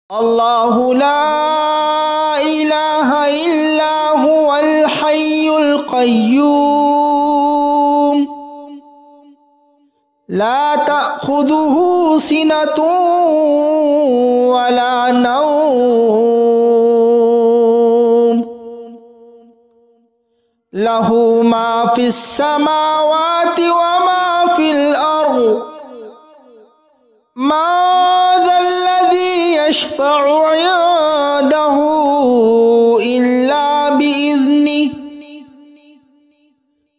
الله لا إله إلا هو الحي القيوم لا تأخذه سنة ولا نوم له ما في السماوات وما في الأرض ما ذا الذي يشفع عنده إلا بإذنه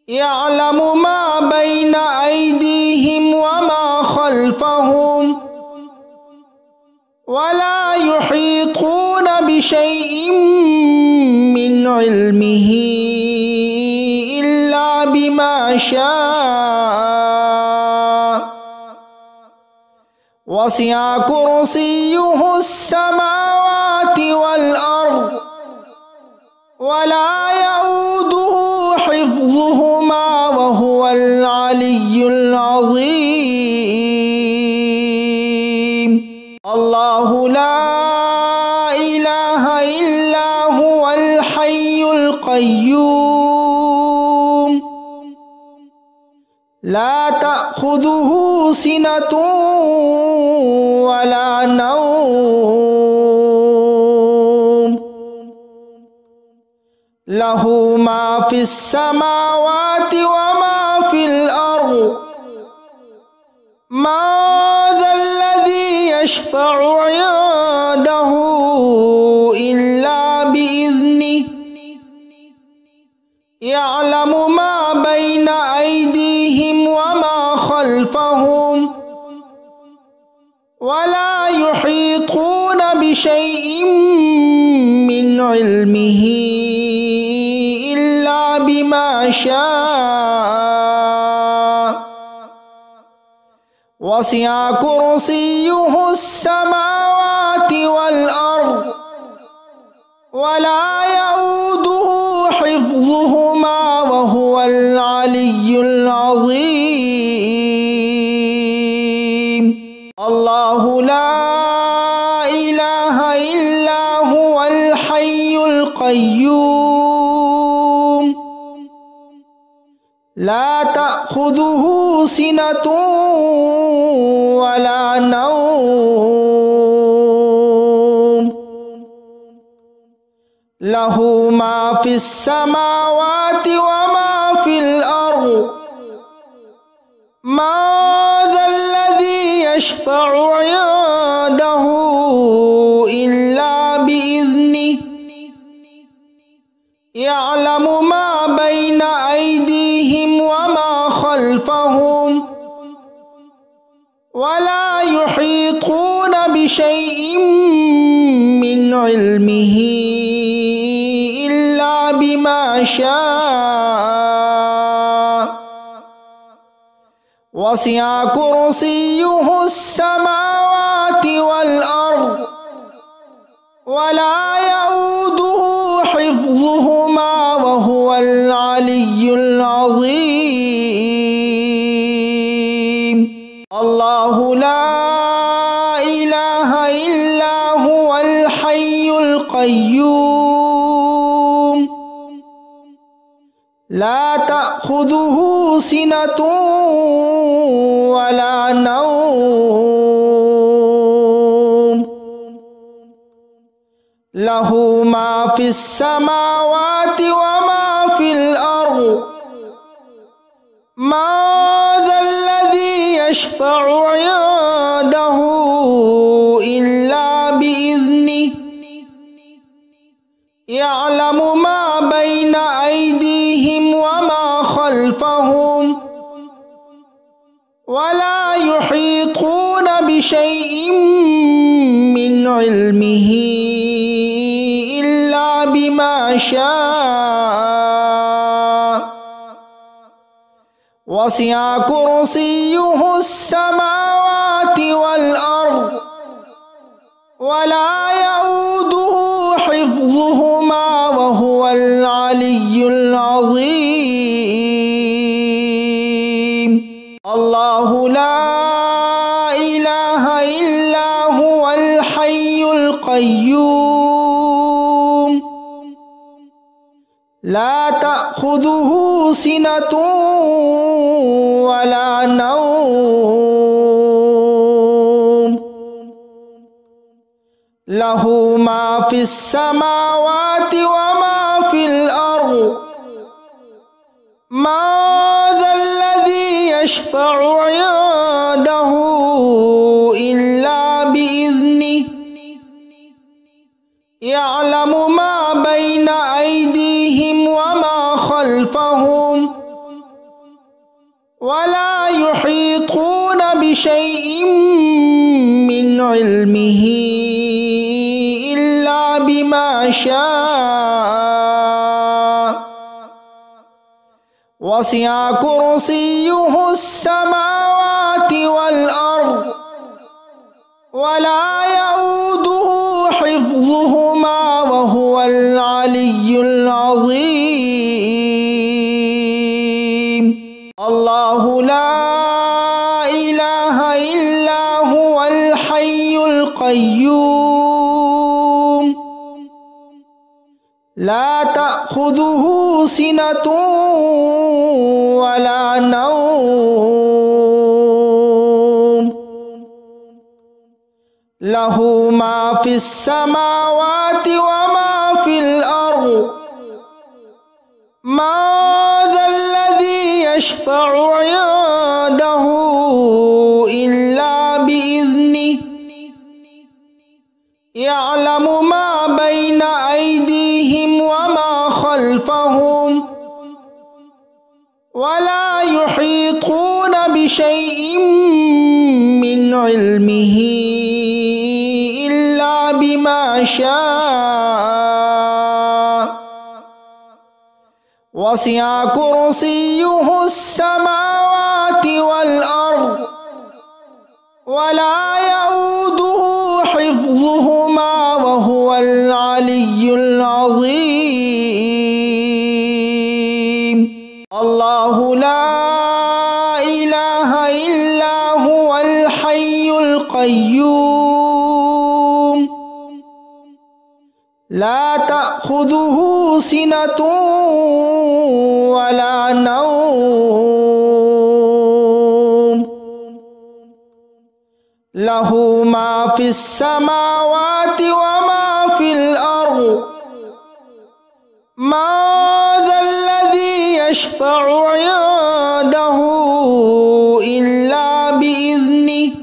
يعلم ما بين أيديهم وما خلفهم ولا يحيطون بشيء من علمه إلا بما شاء وسع كرسيه السماوات والأرض ولا يؤوده حفظهما وهو العلي العظيم الله لا إله إلا هو الحي القيوم لا تأخذه سنة ولا نوم له ما في السماوات وما في الأرض ما ذا الذي يشفع عنده إلا بإذنه يعلم ما بين أيديهم وما خلفهم ولا يحيطون بشيء من علمه إلا بما شاء وسع كرسيه السماوات والأرض ولا يؤوده حفظهما وهو العلي العظيم الله لا إله إلا هو الحي القيوم لا تأخذه سنة ولا نوم له ما في السماوات وما في الأرض ما ذا الذي يشفع عنده إلا بإذنه يعلم ما بين أيديهم وما خلفهم ولا يحيطون بشيء من علمه إلا بما شاء وسع كرسيه السماوات والأرض ولا يؤوده حفظهما وهو العلي العظيم الله لا إله إلا هو الحي القيوم لا تأخذه سنة ولا نوم له ما في السماوات وما في الأرض ما ذا الذي يشفع عنده إلا بإذنه يعلم ما بين أيديهم وما خلفهم ولا يحيطون بشيء من علمه إلا بما شاء وسع كرسيه السماوات والأرض ولا يؤوده حفظهما وهو العلي العظيم الله لا إله إلا هو الحي القيوم القيوم لا تأخذه سنة ولا نوم له ما في السماوات وما في الأرض ما ذا الذي يشفع عنده إلا بإذنه يعلم ما بين أيديهم وما خلفهم ولا يحيطون بشيء من علمه إلا بما شاء وسع كرسيه السماوات والأرض ولا يؤوده حفظهما وهو العلي العظيم الله لا إله إلا هو الحي القيوم لا تأخذه سنة ولا نوم له ما في السماوات وما في الأرض ما ذا الذي يشفع عنده إلا بإذنه يعلم ما بين أيديهم وما خلفهم ولا يحيطون بشيء من علمه إلا بما شاء وسع كرسيه السماوات والأرض ولا يؤوده حفظهما وهو العلي العظيم الله لا إله إلا هو الحي القيوم لا تأخذه سنة ولا نوم له ما في السماوات وما في الأرض ما ذا الذي يشفع عنده إلا بإذنه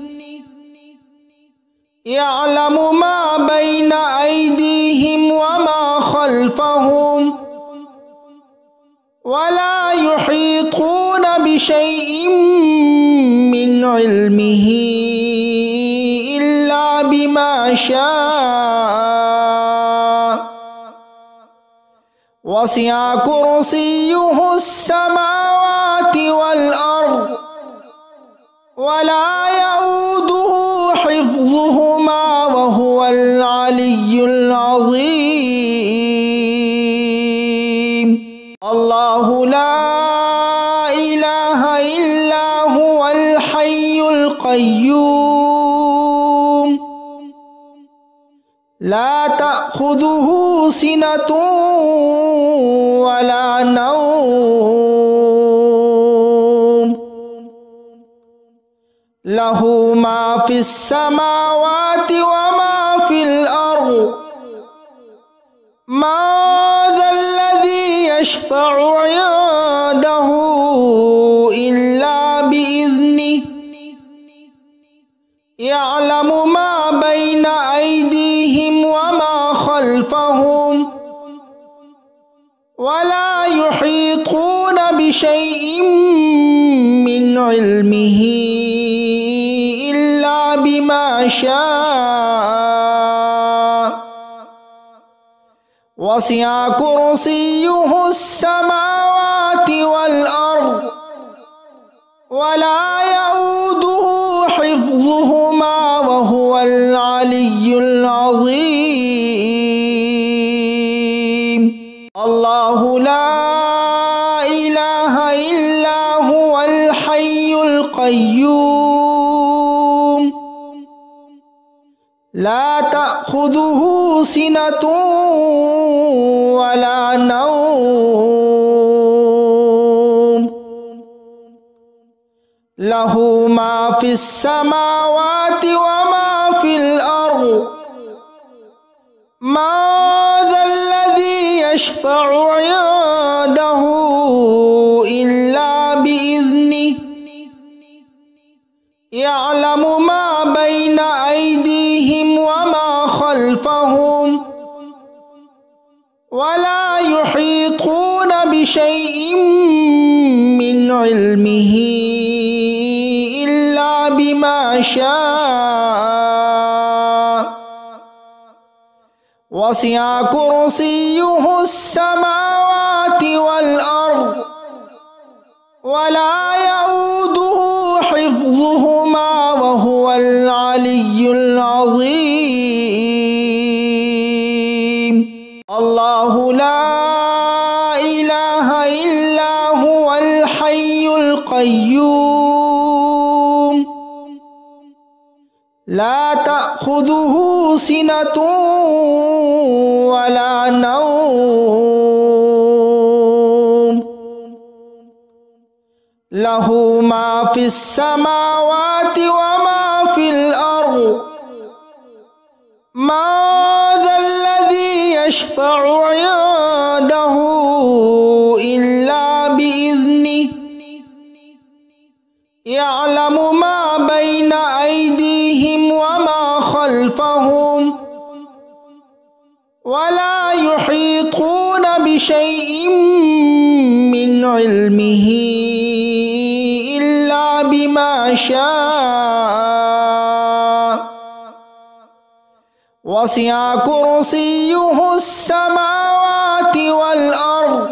يعلم ما بين أيديهم وما خلفهم ولا يحيطون بشيء من علمه إلا بما شاء وسع كرسيه السماوات والأرض ولا يؤوده حفظهما وهو العلي العظيم الله لا إله إلا هو الحي القيوم لا تأخذه سنة ولا نوم له ما في السماوات وما في الأرض ما ذا الذي يشفع عنده إلا بإذنه يعلم ما بين أيديهم وما خلفهم ولا يحيطون بشيء من علمه إلا بما شاء وسع كرسيه السماوات والأرض ولا يؤوده حفظهما وهو العلي العظيم الله لا إله إلا هو الحي القيوم لا تأخذه تأخذه سنة ولا نوم له ما في السماوات وما في الأرض ما ذا الذي يشفع عنده إلا بإذنه يعلم ما بين أيديهم وما خلفهم ولا يحيطون بشيء من علمه إلا بما شاء وسع كرسيه السماوات والأرض ولا يؤوده حفظهما وهو العلي العظيم الله لا إله إلا هو الحي القيوم لا تأخذه سنة ولا نوم له ما في السماوات وما في الأرض ما ذا الذي يشفع عنده إلا بإذنه يعلم ما بين أيديهم وما خلفهم ولا يحيطون بشيء من علمه إلا بما شاء وسع كرسيه السماوات والأرض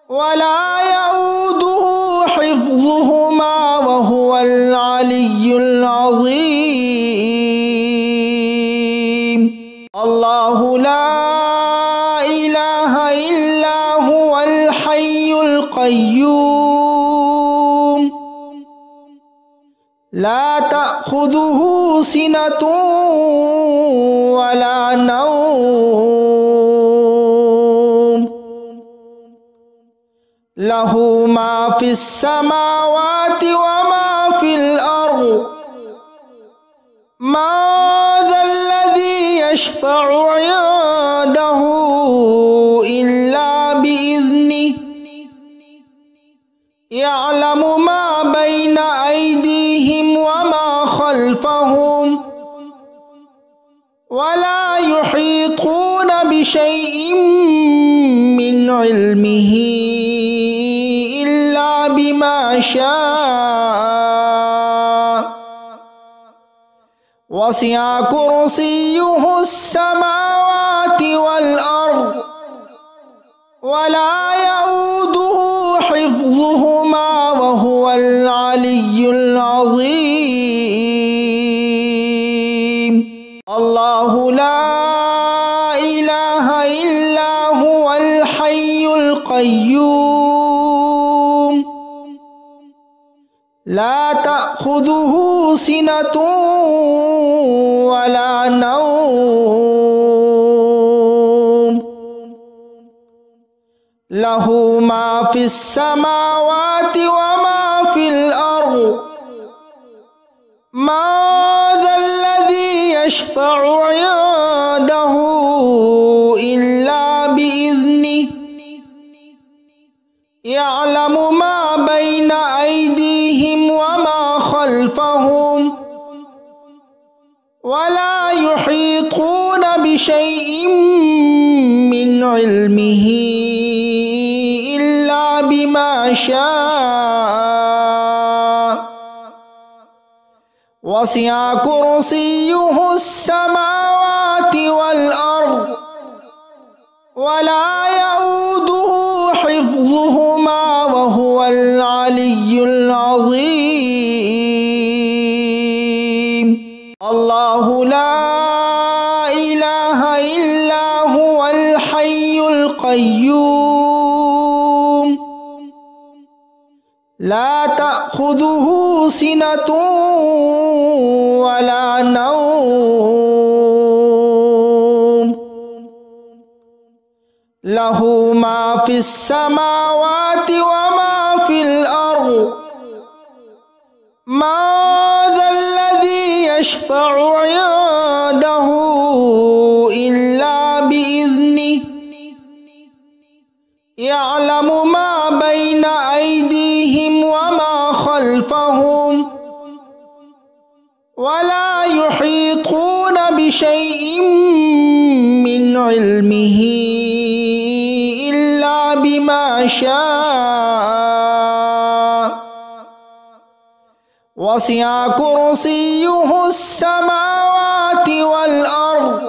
ولا يؤوده حفظهما وهو العلي العظيم الله لا إله إلا هو الحي القيوم لا تأخذه سنة ولا نوم له ما في السماوات وما في الأرض ما ذا الذي يشفع عنده إلا بإذنه يعلم ما بين أيديهم وما خلفهم ولا يحيطون بشيء من علمه إلا بما شاء وسع كرسيه السماوات والأرض ولا يؤوده حفظهما وهو العلي العظيم الله لا إله إلا هو الحي القيوم لا تأخذه سنة ولا نوم له ما في السماوات وما في الأرض ما ذا الذي يشفع عنده إلا بإذنه يعلم ما بين أيديهم وما خلفهم ولا يحيطون بشيء من علمه إلا بما شاء وسع كرسيه السماوات والأرض ولا يؤوده حفظهما وهو العلي العظيم الله لا إله إلا هو الحي القيوم لا تأخذه سنة ولا نوم লাহু মা ফিস সামাওয়াতি ওয়া মা ফিল আরদ মা যাল্লাযী ইয়াশফা'ু 'ইনদাহু ইল্লা বিইذনিহি ইয়া'লামু মা বাইনা আইদিহিম ওয়া মা খালফাহুম ওয়া লা ইউহীতুনা বিশাইইন মিন ইলমিহি ইল্লা বিমা শাআ ওয়াসি'a কুরসিয়্যুহুস সামাওয়াতি ওয়াল আরদ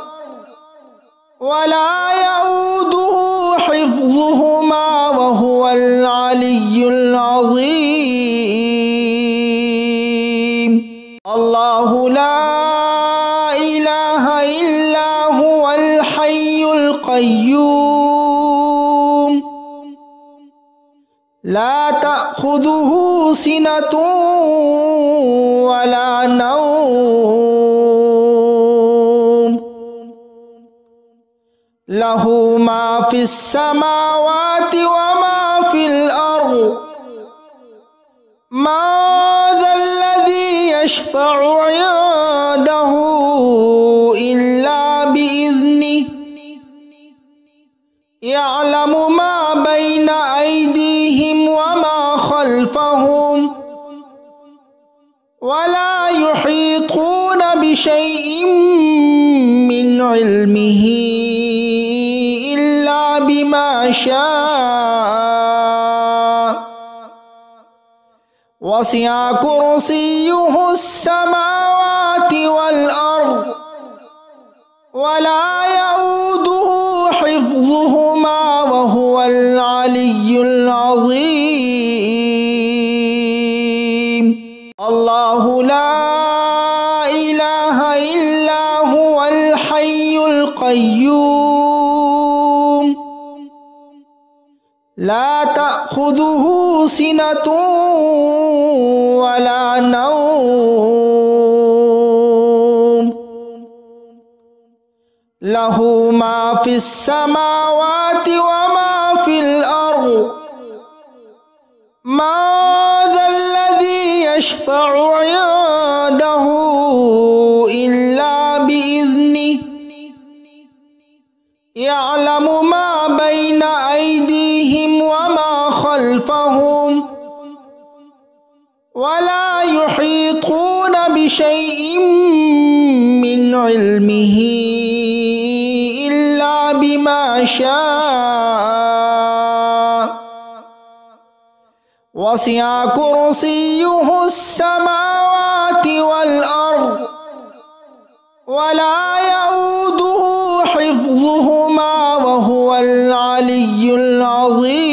ওয়া লা ইয়াউদুহু হিফযুহুমা ওয়া হুয়াল আলিয়্যুল আযীম। আল্লাহু লা ইলাহা ইল্লা হুয়াল হাইয়ুল কাইয়্যুম লা তা'খুযুহু সিনাতুন ওয়া লা নাওম লাহু মা ফিস সামাওয়াতি ওয়া মা ফিল আরদ মা যাল্লাযী ইয়াশফা'ু 'ইনদাহু ইল্লা বিইذনিহি ইয়া'লামু মা বাইনা আইদিহিম ওয়া মা খালফাহুম ওয়া লা ইউহীতুনা বিশাইইন মিন ইলমিহি ইল্লা বিমা শাআ ওয়াসি'a কুরসিয়্যুহুস সামাওয়াতি ওয়াল আরদ ওয়া লা ইয়াউদুহু হিফযুহুমা ওয়া হুয়াল আলিয়্যুল আযীম। আল্লাহু লা ইলাহা ইল্লা হুয়াল হাইয়ুল কাইয়্যুম লা তা'খুযুহু সিনাতুন ওয়া লা নাওম লাহু মা ফিস সামাওয়াতি ওয়া মা ফিল আরদ মা যাল্লাযী ইয়াশফা'ু 'ইনদাহু ইল্লা বিইذনিহি ইয়া'লামু মা বাইনা আইদিহিম ওয়া মা খালফাহুম ওয়া লা ইউহীতুনা বিশাইইন মিন ইলমিহি ইল্লা বিমা শাআ ওয়াসি'a কুরসিয়্যুহুস সামাওয়াতি ওয়াল আরদ ওয়া লা ইয়াউদুহু হিফযুহুমা ওয়া হুয়াল আলিয়্যুল আযীম।